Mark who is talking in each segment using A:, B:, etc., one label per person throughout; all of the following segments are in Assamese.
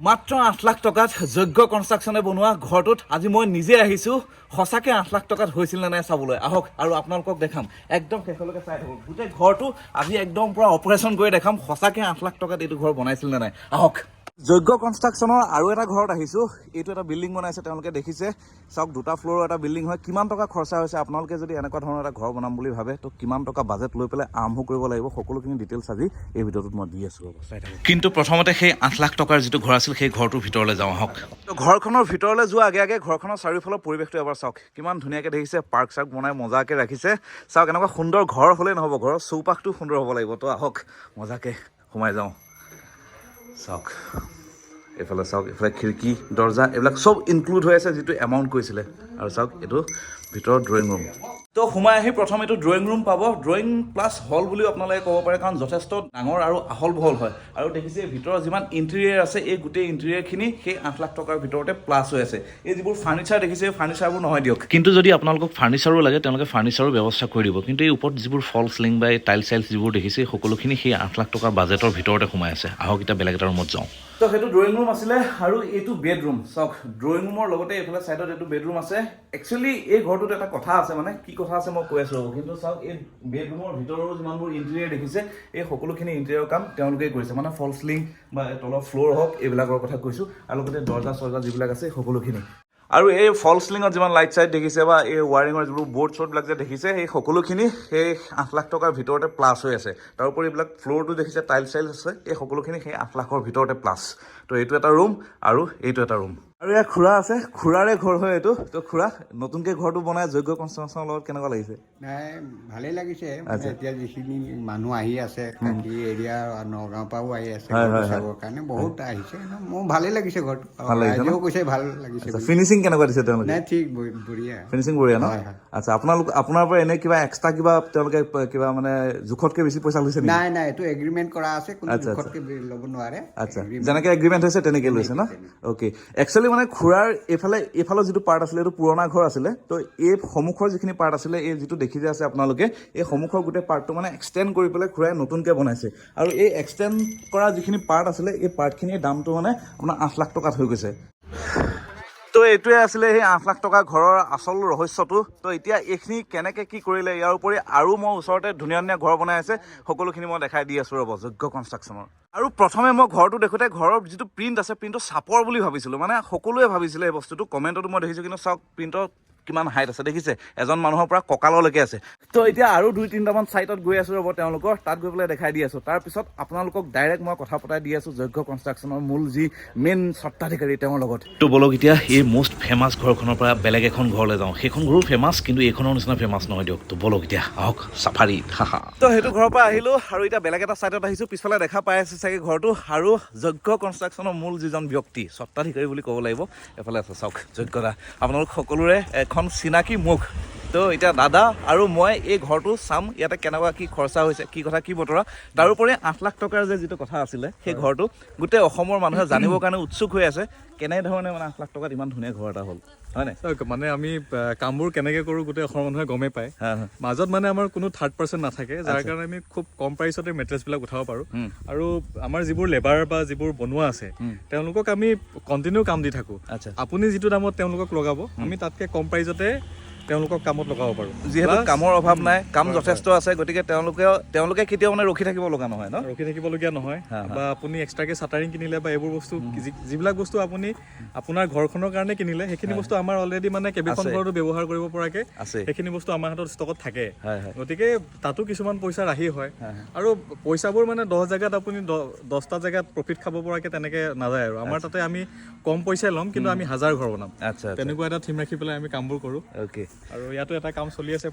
A: মাত্ৰ 8 লাখ টকাত যোগ্য কনষ্ট্ৰাকশ্যনে বনোৱা ঘৰটোত আজি মই নিজে আহিছোঁ সঁচাকৈ 8 লাখ টকাত হৈছিল নে নাই চাবলৈ আহক আৰু আপোনালোকক দেখাম একদম শেষলৈকে চাই থাকক গোটেই ঘৰটো আজি একদম পুৰা অপাৰেশ্যন কৰি দেখাম সঁচাকৈ 8 লাখ টকাত এইটো ঘৰ বনাইছিল নে নাই আহক যোগ্য কনষ্ট্ৰাকশ্যনৰ আৰু এটা ঘৰত আহিছোঁ এইটো এটা বিল্ডিং বনাইছে তেওঁলোকে দেখিছে চাওক দুটা ফ্ল'ৰৰ এটা বিল্ডিং হয় কিমান টকা খৰচা হৈছে আপোনালোকে যদি এনেকুৱা ধৰণৰ এটা ঘৰ বনাম বুলি ভাবে তো কিমান টকা বাজেট লৈ পেলাই আৰম্ভ কৰিব লাগিব সকলোখিনি ডিটেইলছ আজি এই ভিডিঅ'টোত মই দি আছোঁ চাই থাকক কিন্তু প্ৰথমতে সেই 8 লাখ টকাৰ যিটো ঘৰ আছিল সেই ঘৰটোৰ ভিতৰলৈ যাওঁ আহক তো ঘৰখনৰ ভিতৰলৈ যোৱা আগে আগে ঘৰখনৰ চাৰিওফালৰ পৰিৱেশটো এবাৰ চাওক কিমান ধুনীয়াকৈ দেখিছে পাৰ্ক চাৰ্ক বনাই মজাকৈ ৰাখিছে চাওক এনেকুৱা সুন্দৰ ঘৰ হ'লেই নহ'ব ঘৰৰ চৌপাশটো সুন্দৰ হ'ব লাগিব তো আহক মজাকৈ সোমাই যাওঁ চাওক এইফালে চাওক এইফালে খিৰিকী দৰ্জা এইবিলাক চব ইনক্লুড হৈ আছে যিটো এমাউণ্ট কৈছিলে আৰু চাওক এইটো ভিতৰত ড্ৰয়িং ৰুম তো সোমাই আহি প্ৰথম এইটো ড্ৰয়িং ৰুম পাব ড্ৰয়িং প্লাছ হল বুলিও আপোনালোকে ক'ব পাৰে কাৰণ যথেষ্ট ডাঙৰ আৰু আহল বহল হয় আৰু দেখিছে ভিতৰত যিমান ইণ্টেৰিয়াৰ আছে এই গোটেই ইণ্টেৰিয়াৰখিনি সেই 8 লাখ টকাৰ ভিতৰতে প্লাছ হৈ আছে এই যিবোৰ ফাৰ্নিচাৰ দেখিছে ফাৰ্নিচাৰবোৰ নহয় দিয়ক কিন্তু যদি আপোনালোকক ফাৰ্নিচাৰো লাগে তেওঁলোকে ফাৰ্নিচাৰো ব্যৱস্থা কৰি দিব কিন্তু এই ওপৰত যিবোৰ ফল চিলিং বা এই টাইল চাইলছ যিবোৰ দেখিছে সকলোখিনি সেই 8 লাখ টকাৰ বাজেটৰ ভিতৰতে সোমাই আছে আহক এতিয়া বেলেগ এটা ৰুমত যাওঁ তো সেইটো ড্ৰয়িং ৰুম আছিলে আৰু এইটো বেডৰুম চাওক ড্ৰয়িং ৰুমৰ লগতে এইফালে ছাইডত এইটো বেডৰুম আছে একচুৱেলি এই ঘৰটোত এটা কথা আছে মানে কি কথা আছে মই কৈ আছোঁ কিন্তু চাওক এই বেডৰুমৰ ভিতৰৰ যিমানবোৰ ইণ্টেৰিয়াৰ দেখিছে এই সকলোখিনি ইণ্টেৰিয়াৰ কাম তেওঁলোকেই কৰিছে মানে ফল চিলিং বা তলৰ ফ্ল'ৰ হওক এইবিলাকৰ কথা কৈছোঁ আৰু লগতে দৰ্জা চৰ্জা যিবিলাক আছে সকলোখিনি আৰু এই ফল চিলিঙত যিমান লাইট চাইট দেখিছে বা এই ৱাৰিঙৰ যিবোৰ বৰ্ড চৰ্ডবিলাক যে দেখিছে সেই সকলোখিনি সেই 8 লাখ টকাৰ ভিতৰতে প্লাছ হৈ আছে তাৰোপৰি এইবিলাক ফ্ল'ৰটো দেখিছে টাইল চাইল আছে এই সকলোখিনি সেই 8 লাখৰ ভিতৰতে প্লাছ তো এইটো এটা ৰুম আৰু এইটো এটা ৰুম আৰু ইয়াৰ খুৰা আছে খুৰাৰে ঘৰ হয় এইটো তো খুৰা নতুনকৈ ঘৰটো বনাই যোগ্য কনষ্ট্ৰাকশ্যনৰ লগত কেনেকুৱা লাগিছে
B: নাই ভালেই লাগিছে মানে এতিয়া যিখিনি মানুহ আহি আছে কাকি এৰিয়া নগাঁৱৰ পৰাও আহি আছে চাবৰ কাৰণে বহুত আহিছে মোৰ ভালেই লাগিছে ঘৰটো ৰাইজেও কৈছে ভাল লাগিছে
A: ফিনিচিং কেনেকুৱা দিছে তেওঁলোকে
B: নাই ঠিক বঢ়িয়া
A: ফিনিচিং বঢ়িয়া ন আচ্ছা আপোনাৰ পৰা এনে কিবা এক্সট্ৰা কিবা তেওঁলোকে কিবা মানে জোখতকৈ বেছি পইচা লৈছে নেকি
B: নাই নাই এইটো এগ্ৰিমেণ্ট কৰা আছে কোনো জোখতকৈ ল'ব নোৱাৰে
A: আচ্ছা যেনেকৈ এগ্ৰিমেণ্ট হৈছে তেনেকৈ লৈছে ন অ'কে একচুৱেলি মানে খুৰাৰ এইফালৰ যিটো পাৰ্ট আছিলে এইটো পুৰণা ঘৰ আছিলে তো এই সন্মুখৰ যিখিনি পাৰ্ট আছিলে এই যিটো দেখি যে আছে আপোনালোকে এই সন্মুখৰ গোটেই পাৰ্টটো মানে এক্সটেণ্ড কৰি পেলাই খুৰাই নতুনকৈ বনাইছে আৰু এই এক্সটেণ্ড কৰা যিখিনি পাৰ্ট আছিলে এই পাৰ্টখিনিৰ দামটো মানে আপোনাৰ 8 লাখ টকাত হৈ গৈছে তো এইটোৱে আছিলে সেই 8 লাখ টকা ঘৰৰ আচল ৰহস্যটো তো এতিয়া এইখিনি কেনেকৈ কি কৰিলে ইয়াৰ উপৰি আৰু মই ওচৰতে ধুনীয়া ধুনীয়া ঘৰ বনাই আছে সকলোখিনি মই দেখাই দি আছোঁ ৰ'ব যোগ্য কনষ্ট্ৰাকশ্যনৰ আৰু প্ৰথমে মই ঘৰটো দেখোঁতে ঘৰৰ যিটো প্ৰিণ্ট আছে প্ৰিণ্টটো চাপৰ বুলি ভাবিছিলোঁ মানে সকলোৱে ভাবিছিলে এই বস্তুটো কমেণ্টতো মই দেখিছোঁ কিন্তু চাওক প্ৰিণ্টৰ কিমান হাইট আছে দেখিছে এজন মানুহৰ পৰা কঁকাললৈকে আছে তো এতিয়া আৰু 2-3টামান ছাইটত গৈ আছোঁ ৰ'ব তেওঁলোকৰ তাত গৈ পেলাই দেখাই দি আছোঁ তাৰপিছত আপোনালোকক ডাইৰেক্ট মই কথা পতাই দি আছোঁ যোগ্য কনষ্ট্ৰাকশ্যনৰ মূল যি মেইন স্বত্বাধিকাৰী তেওঁৰ লগত তো বলক এতিয়া এই মষ্ট ফেমাছ ঘৰখনৰ পৰা বেলেগ এখন ঘৰলৈ যাওঁ সেইখন ঘৰো ফেমাছ কিন্তু এইখনৰ নিচিনা ফেমাছ নহয় দিয়ক তো বলক এতিয়া আহক চাফাৰী তো সেইটো ঘৰৰ পৰা আহিলোঁ আৰু এতিয়া বেলেগ এটা ছাইটত আহিছোঁ পিছফালে দেখা পাই আছে চাগে ঘৰটো আৰু যোগ্য কনষ্ট্ৰাকশ্যনৰ মূল যিজন ব্যক্তি স্বত্বাধিকাৰী বুলি ক'ব লাগিব এফালে আছে চাওক যোগ্যতা আপোনালোক সকলোৰে এখন চিনাকি মুখ তো এতিয়া দাদা আৰু মই এই ঘৰটো চাম ইয়াতে কেনেকুৱা কি খৰচা হৈছে কি কথা কি বতৰা তাৰোপৰি 8 লাখ টকাৰ যে যিটো কথা আছিলে সেই ঘৰটো গোটেই অসমৰ মানুহে জানিবৰ কাৰণে উৎসুক হৈ আছে কেনেধৰণে মানে 8 লাখ টকাত ইমান ধুনীয়া ঘৰ এটা হ'ল হয় নাই
C: মানে আমি কামবোৰ কেনেকৈ কৰোঁ গোটেই অসমৰ মানুহে গমেই পায় মাজত মানে আমাৰ কোনো থাৰ্ড পাৰ্চন নাথাকে যাৰ কাৰণে আমি খুব কম প্ৰাইচতে মেটেৰিয়েলছবিলাক উঠাব পাৰোঁ আৰু আমাৰ যিবোৰ লেবাৰ বা যিবোৰ বনোৱা আছে তেওঁলোকক আমি কণ্টিনিউ কাম দি থাকোঁ আপুনি যিটো দামত তেওঁলোকক লগাব আমি তাতকৈ কম প্ৰাইচতে তেওঁলোকক কামত লগাব পাৰোঁ
A: যিহেতু কামৰ অভাৱ নাই কাম যথেষ্ট আছে গতিকে তেওঁলোকে কেতিয়াও মানে ৰখি থাকিব লগা নহয় ন
C: ৰখি থাকিবলগীয়া নহয় বা আপুনি এক্সট্ৰাকৈ চাটাৰিং কিনিলে বা এইবোৰ বস্তু যিবিলাক বস্তু আপুনি আপোনাৰ ঘৰখনৰ কাৰণে কিনিলে সেইখিনি বস্তু আমাৰ অলৰেডি মানে কেইবাখন ঘৰতো ব্যৱহাৰ কৰিব পৰাকৈ সেইখিনি বস্তু আমাৰ হাতত ষ্টকত থাকে গতিকে তাতো কিছুমান পইচা ৰাহি হয় আৰু পইচাবোৰ মানে 10 জেগাত আপুনি 10টা জেগাত প্ৰফিট খাব পৰাকৈ তেনেকৈ নাযায় আৰু আমাৰ তাতে আমি কম পইচাই ল'ম কিন্তু আমি 1000 ঘৰ বনাম তেনেকুৱা এটা থিম ৰাখি পেলাই আমি কামবোৰ কৰোঁ
A: অ'কে
C: আৰু ইয়াতো এটা কাম চলি আছে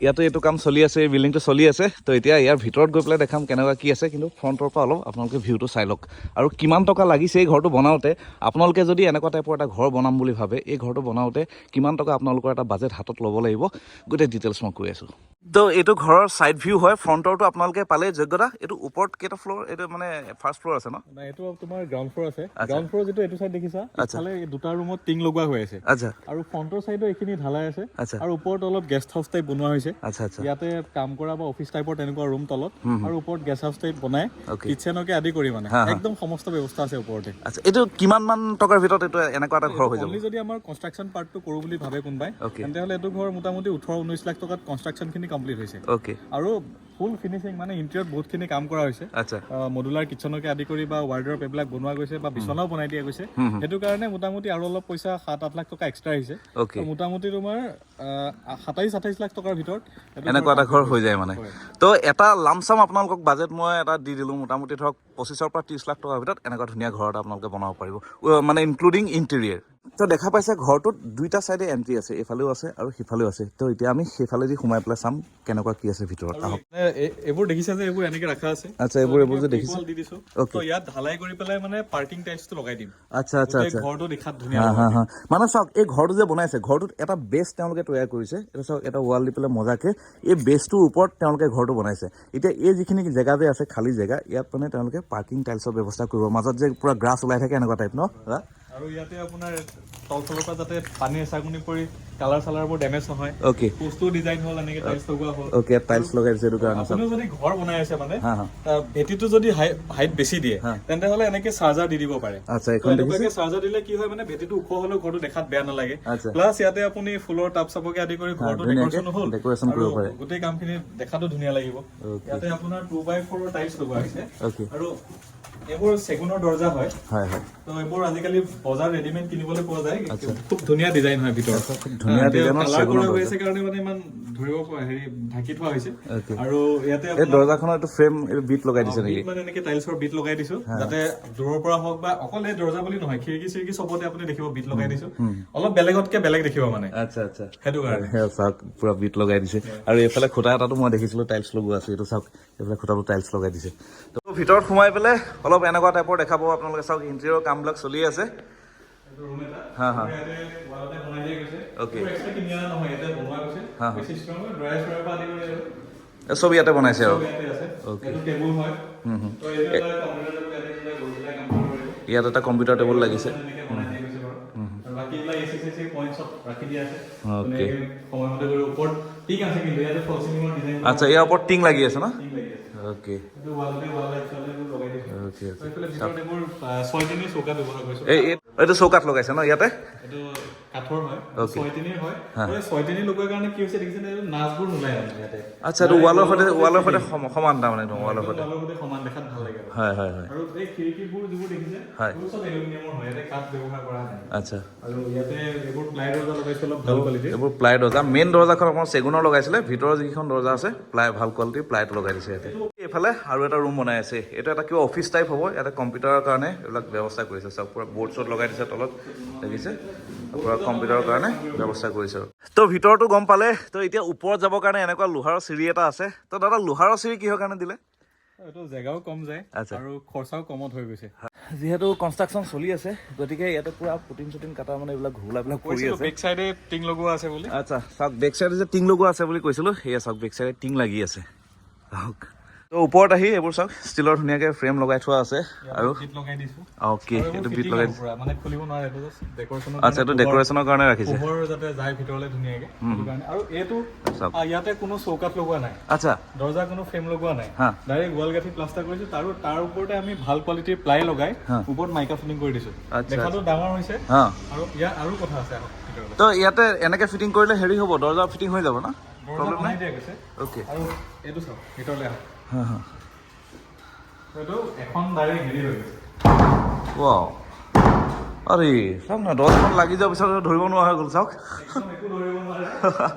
A: ইয়াতো এইটো কাম চলি আছে এই বিল্ডিংটো চলি আছে তো এতিয়া ইয়াৰ ভিতৰত গৈ পেলাই দেখাম কেনেকুৱা কি আছে কিন্তু ফ্ৰণ্টৰ পৰা অলপ আপোনালোকে ভিউটো চাই লওক আৰু কিমান টকা লাগিছে এই ঘৰটো বনাওঁতে আপোনালোকে যদি এনেকুৱা টাইপৰ এটা ঘৰ বনাম বুলি ভাবে এই ঘৰটো বনাওঁতে কিমান টকা আপোনালোকৰ এটা বাজেট হাতত ল'ব লাগিব গোটেই ডিটেইলছ মই কৈ আছোঁ তো এইটো ঘৰৰ ছাইড ভিউ হয় ফ্ৰণ্টৰটো আপোনালোকে পালে যোগ্যতা এইটো ওপৰত কেইটা ফ্ল'ৰ এইটো মানে ফাৰ্ষ্ট ফ্ল'ৰ আছে ন
C: এইটো তোমাৰ গ্ৰাউণ্ড ফ্ল'ৰ আছে গ্ৰাউণ্ড ফ্ল'ৰ যিটো এইটো চাইড দেখিছা ইফালে দুটা ৰুমত টিং লগোৱা হৈ আছে
A: আচ্ছা
C: আৰু ফ্ৰণ্টৰ চাইডো এইখিনি ঢালাই আছে
A: আচ্ছা
C: আৰু ওপৰত অলপ গেষ্ট হাউচ টাইপ বনোৱা হৈছে
A: আচ্ছা আচ্ছা
C: ইয়াতে কাম কৰা বা অফিচ টাইপৰ তেনেকুৱা ৰুম তলত আৰু ওপৰত গেষ্ট হাউচ টাইপ বনাই
A: Okay.
C: কিটচেনকে আদি কৰি মানে একদম সমস্ত ব্যৱস্থা আছে ওপৰতে
A: আচ্ছা এইটো কিমান মান টকাৰ ভিতৰত এইটো এনেকুৱা এটা ঘৰ হৈ যাব
C: অনলি যদি আমাৰ কনষ্ট্ৰাকশ্যন পাৰ্টটো কৰোঁ বুলি ভাবে কোনোবাই
A: Okay.
C: তেন্তে হ'লে এইটো ঘৰ মোটামুটি 18-19 লাখ টকাত কনষ্ট্ৰাকশ্যনখিনি কমপ্লিট হৈছে
A: অ'কে
C: আৰু ফুল ফিনিচিং মানে ইণ্টেৰিয়ৰত বহুতখিনি কাম কৰা হৈছে
A: আচ্ছা
C: মডুলাৰ কিটচেনকে আদি কৰি বা ৱাৰ্ডৰব এইবিলাক বনোৱা গৈছে বা বিচনাও বনাই দিয়া গৈছে সেইটো কাৰণে মোটামুটি আৰু অলপ পইচা 7-8 লাখ টকা এক্সট্ৰা আহিছে
A: অ'কে
C: মোটামুটি তোমাৰ 27-28 লাখ টকাৰ ভিতৰত
A: এনেকুৱা এটা ঘৰ হৈ যায় মানে তো এটা লামচাম আপোনালোকক বাজেট মই এটা দি দিলোঁ মোটামুটি ধৰক 25-ৰ পৰা 30 লাখ টকাৰ ভিতৰত এনেকুৱা ধুনীয়া ঘৰ এটা আপোনালোকে বনাব পাৰিব মানে ইনক্লুডিং ইণ্টেৰিয়াৰ তো দেখা পাইছে ঘৰটোত দুইটা চাইডে এণ্ট্ৰি আছে এইফালেও আছে আৰু সিফালেও আছে তো এতিয়া আমি সেইফালেদি সোমাই পেলাই চাম কেনেকুৱা কি আছে ভিতৰত আহক
C: এইবোৰ দেখিছা যে এইবোৰ এনেকে ৰাখা আছে
A: আচ্ছা এইবোৰ যে দেখিছে
C: দি দিছো তো ইয়াত ঢালাই কৰি পেলাই মানে পাৰ্কিং টাইলছটো লগাই দিম
A: আচ্ছা আচ্ছা আচ্ছা
C: ঘৰটো দেখাত ধুনীয়া
A: মানে চাওক এই ঘৰটো যে বনাইছে ঘৰটোত এটা বেছ তেওঁলোকে তৈয়াৰ কৰিছে এটা চাওক এটা ৱাল দি পেলাই মজাকে এই বেছটোৰ ওপৰত তেওঁলোকে ঘৰটো বনাইছে এতিয়া এই যিখিনি জেগা যে আছে খালী জেগা ইয়াত মানে তেওঁলোকে পাৰ্কিং টাইলছৰ ব্যৱস্থা কৰিব মাজত যে পুৰা গ্ৰাছ ওলাই থাকে এনেকুৱা টাইপ ন
C: আৰু ইয়াতে আপোনাৰ তলফালৰ পৰা যাতে পানী এচাগুনি পৰি কালাৰ চালাৰবোৰ ডেমেজ নহয়
A: অ'কে
C: পোষ্টো ডিজাইন হ'ল এনেকে টাইলছ লগোৱা হ'ল
A: অ'কে টাইলছ লগাইছে এইটো কাৰণে
C: আপুনিও যদি ঘৰ বনাই আছে মানে
A: হা হা
C: ভেটিটো যদি হাইট বেছি দিয়ে তেন্তে হ'লে এনেকে চাৰ্জাৰ দি দিব পাৰে
A: আচ্ছা এখন
C: এনেকুৱাকে চাৰ্জাৰ দিলে কি হয় মানে ভেটিটো ওখ হ'লেও ঘৰটো দেখাত বেয়া নালাগে
A: আচ্ছা
C: প্লাছ ইয়াতে আপুনি ফুলৰ টাব চাবকে আদি কৰি ঘৰটো ডেকৰেশ্যন হ'ল
A: ডেকৰেশ্যন কৰিব পাৰে
C: গোটেই কামখিনি দেখাতো ধুনীয়া লাগিব ইয়াতে আপোনাৰ 2x4 টাইলছ লগোৱা হৈছে
A: অ'কে
C: আৰু এইবোৰ চেগুনৰ দৰ্জা হয়
A: হয় হয়
C: তো এইবোৰ আজিকালি বজাৰ ৰেডিমেড কিনিবলৈ পোৱা যায় খুব ধুনীয়া ডিজাইন হয় ভিতৰত
A: ধুনীয়া ডিজাইনৰ
C: কালাৰ কৰা হৈ আছে কাৰণে মানে ইমান ধৰিব ঢাকি থোৱা হৈছে আৰু ইয়াতে
A: এই দৰ্জাখনৰ এইটো ফ্ৰেম বিট লগাই দিছে নেকি
C: মানে এনেকে টাইলছৰ বিট লগাই দিছো যাতে দূৰৰ পৰা হওক বা অকল এই দৰ্জা বুলি নহয় খিৰিকি চিৰিকি চবতে আপুনি দেখিব বিট লগাই দিছো অলপ বেলেগতকে বেলেগ দেখিব মানে
A: আচ্ছা আচ্ছা
C: সেইটো কাৰণে
A: চাওক পুৰা বিট লগাই দিছে আৰু এইফালে খুঁটা এটাতো মই দেখিছিলো টাইলছ লগোৱা আছে এইটো চাওক এইফালে খুঁটাটো টাইলছ লগাই দিছে তো ভিতৰত সোমাই পেলাই অলপ এনেকুৱা টাইপৰ দেখা পাব আপোনালোকে চাওক ইণ্টেৰিয়ৰ কামবিলাক চলি আছে হা হা অ'কে চব ইয়াতে বনাইছে আৰু অ'কে ইয়াত এটা কম্পিউটাৰ টেবুল লাগিছে আচ্ছা ইয়াৰ ওপৰত টিং লাগি আছে ন অ'কে এইটো চৌকাত লগাইছে ন ইয়াতে আচ্ছা এইটো ৱালৰ সৈতে সমান তাৰমানে ৱালৰ সৈতে হয় হয় হয় আচ্ছা এইবোৰ প্লাই দৰ্জা মেইন দৰ্জাখন আপোনাৰ চেগুনৰ লগাইছিলে ভিতৰৰ যিকেইখন দৰ্জা আছে প্লাই ভাল কোৱালিটিৰ প্লাইটো লগাই দিছে ইয়াতে এইফালে আৰু এটা ৰুম বনাই আছে এইটো এটা কিবা অফিচ টাইপ হ'ব ইয়াতে কম্পিউটাৰৰ কাৰণে এইবিলাক ব্যৱস্থা কৰিছে চব পুৰা বৰ্ড চৰ্ড লগাই দিছে তলত দেখিছে পুৰা কম্পিউটাৰৰ কাৰণে ব্যৱস্থা কৰিছে তো ভিতৰতো গম পালে তো এতিয়া ওপৰত যাবৰ কাৰণে এনেকুৱা লোহাৰৰ চিৰি এটা আছে তো দাদা লোহাৰৰ চিৰি কিহৰ কাৰণে দিলে
C: এইটো জেগাও কম যায় আৰু খৰচাও কমত হৈ গৈছে
A: যিহেতু কনষ্ট্ৰাকশ্যন চলি আছে গতিকে ইয়াতে পুৰা পুটিন চুটিন কাটা মানে এইবিলাক ঘোলাবিলাক কৰি আছে
C: বেক চাইডে টিং লগোৱা আছে বুলি
A: আচ্ছা চাওক বেক চাইডে যে টিং লগোৱা আছে বুলি কৈছিলো সেয়া চাওক বেক চাইডে টিং লাগি আছে তো ওপৰত আহি এইবোৰ চাওক ষ্টিলৰ ধুনীয়াকে ফ্ৰেম লগাই থোৱা আছে আৰু অ'কে এইটো বিট লগাই
C: মানে খুলিব নোৱাৰে এইটো জাষ্ট ডেকৰেশ্যনৰ
A: আচ্ছা এইটো ডেকৰেশ্যনৰ কাৰণে ৰাখিছে
C: পোহৰ যাতে যায় ভিতৰলৈ ধুনীয়াকে সেইটো কাৰণে আৰু এইটো ইয়াতে কোনো চৌকাত লগোৱা নাই
A: আচ্ছা
C: দৰ্জা কোনো ফ্ৰেম লগোৱা নাই ডাইৰেক্ট ৱাল গাঠি প্লাষ্টাৰ কৰিছো আৰু তাৰ ওপৰতে আমি ভাল কোৱালিটিৰ প্লাই লগাই ওপৰত মাইকা ফিটিং কৰি দিছো দেখাটো ডাঙৰ হৈছে আৰু ইয়াত আৰু কথা আছে
A: তো ইয়াতে এনেকে ফিটিং কৰিলে হেৰি হ'ব দৰ্জা ফিটিং হৈ যাব না
C: প্ৰব্লেম নাই দিয়া গৈছে
A: অ'কে
C: আৰু এইটো চাওক ভিতৰলৈ আহক এইটো এখন ডাইৰেক্ট হেৰি হৈ গৈছে
A: ৱাও আৰে চাওক না দৰ্জাখন লাগি যোৱাৰ পিছত ধৰিব নোৱাৰা হৈ গ'ল চাওক
C: একো ধৰিব নোৱাৰে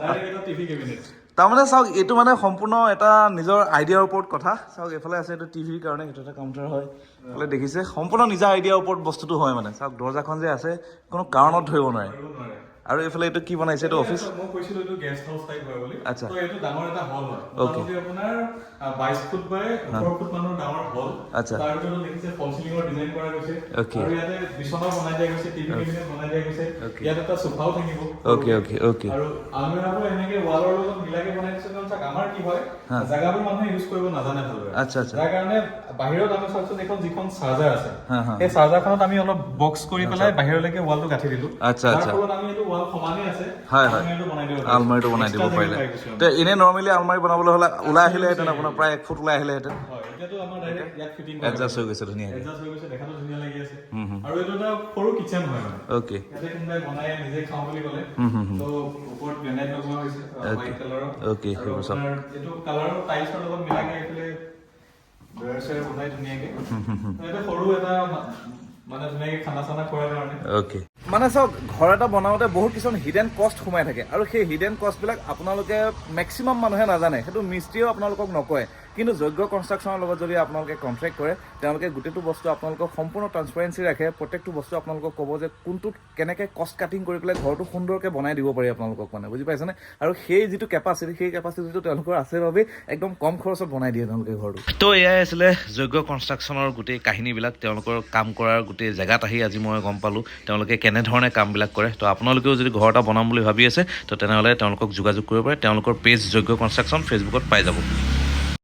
C: ডাইৰেক্ট এটা টিভি কেবিনেট
A: তাৰমানে চাওক এইটো মানে সম্পূৰ্ণ এটা নিজৰ আইডিয়াৰ ওপৰত কথা চাওক এইফালে আছে এইটো টিভিৰ কাৰণে এইটো এটা কাউণ্টাৰ হয় এইফালে দেখিছে সম্পূৰ্ণ নিজা আইডিয়াৰ ওপৰত বস্তুটো হয় মানে চাওক দৰ্জাখন যে আছে কোনো কাৰণত ধৰিব নোৱাৰে আৰু এইফালে এইটো কি বনাইছে এইটো অফিচ
C: মই কৈছিলো এইটো গেষ্ট হাউচ টাইপ হয় বুলি
A: আচ্ছা
C: তো এইটো ডাঙৰ এটা হল হয় মোটামুটি আপোনাৰ 22 ফুট বাই 18 ফুট মানৰ ডাঙৰ হল
A: আচ্ছা
C: তাৰ ভিতৰত দেখিছে ফল চিলিঙৰ ডিজাইন কৰা গৈছে
A: অ'কে
C: আৰু ইয়াতে বিছনা বনাই দিয়া গৈছে টিভি কেবিনেট বনাই দিয়া গৈছে ইয়াত এটা সোফাও থাকিব
A: অ'কে অ'কে অ'কে
C: আৰু আলমিৰাবোৰ এনেকে ৱালৰ লগত মিলাকে বনাই দিছে কাৰণ চাওক আমাৰ কি হয় জাগাবোৰ মানুহে ইউজ কৰিব নাজানে ভালদৰে
A: আচ্ছা আচ্ছা
C: যাৰ কাৰণে বাহিৰত আমি চাওকচোন এখন যিখন চাৰ্জাৰ আছে সেই চাৰ্জাৰখনত আমি অলপ বক্স কৰি পেলাই বাহিৰলৈকে ৱালটো গাঁঠি দিলো
A: আচ্ছা আচ্ছা
C: তাৰ ফলত আমি এইটো ৱাল সমানে আছে
A: হয় হয়
C: আলমাৰিটো বনাই দিব
A: পাৰিলে তে এনে নৰ্মেলি আলমাৰি বনাবলৈ হ'লে ওলাই আহিলেহেঁতেন আপোনাৰ প্ৰায় 1 ফুট ওলাই আহিলেহেঁতেন
C: হয় এতিয়াতো আমাৰ ডাইৰেক্ট ইয়াত ফিটিং
A: এডজাষ্ট হৈ গৈছে ধুনীয়াকৈ
C: এডজাষ্ট হৈ গৈছে দেখাতো ধুনীয়া লাগি আছে আৰু এইটো এটা সৰু কিচেন হয় মানে
A: অ'কে
C: ইয়াতে কোনোবাই বনাই নিজে খাওঁ বুলি ক'লে তো ওপৰত গ্ৰেনাইট লগোৱা হৈছে হোৱাইট কালাৰৰ
A: অ'কে
C: আৰু আপোনাৰ এইটো কালাৰৰ টাইলছৰ লগত মিলাকে এইফালে বেৰচেৰ বনাই ধুনীয়াকে এটা সৰু এটা মানে ধুনীয়াকে খানা চানা খোৱাৰ কাৰণে
A: অ'কে মানে চাওক ঘৰ এটা বনাওঁতে বহুত কিছুমান হিডেন কষ্ট সোমাই থাকে আৰু সেই হিডেন কষ্টবিলাক আপোনালোকে মেক্সিমাম মানুহে নাজানে সেইটো মিস্ত্ৰীয়েও আপোনালোকক নকয় কিন্তু যোগ্য কনষ্ট্ৰাকশ্যনৰ লগত যদি আপোনালোকে কণ্ট্ৰেক্ট কৰে তেওঁলোকে গোটেইটো বস্তু আপোনালোকক সম্পূৰ্ণ ট্ৰান্সপাৰেঞ্চি ৰাখে প্ৰত্যেকটো বস্তু আপোনালোকক ক'ব যে কোনটোত কেনেকৈ কষ্ট কাটিং কৰি পেলাই ঘৰটো সুন্দৰকৈ বনাই দিব পাৰি আপোনালোকক মানে বুজি পাইছেনে আৰু সেই যিটো কেপাচিটি সেই কেপাচিটিটো তেওঁলোকৰ আছে বাবে একদম কম খৰচত বনাই দিয়ে তেওঁলোকে ঘৰটো তো এয়াই আছিলে যোগ্য কনষ্ট্ৰাকশ্যনৰ গোটেই কাহিনীবিলাক তেওঁলোকৰ কাম কৰাৰ গোটেই জেগাত আহি আজি মই গম পালোঁ তেওঁলোকে কেনেধৰণে কামবিলাক কৰে তো আপোনালোকেও যদি ঘৰ এটা বনাম বুলি ভাবি আছে তো তেনেহ'লে তেওঁলোকক যোগাযোগ কৰিব পাৰে তেওঁলোকৰ পেজ যোগ্য কনষ্ট্ৰাকশ্যন ফেচবুকত পাই যাব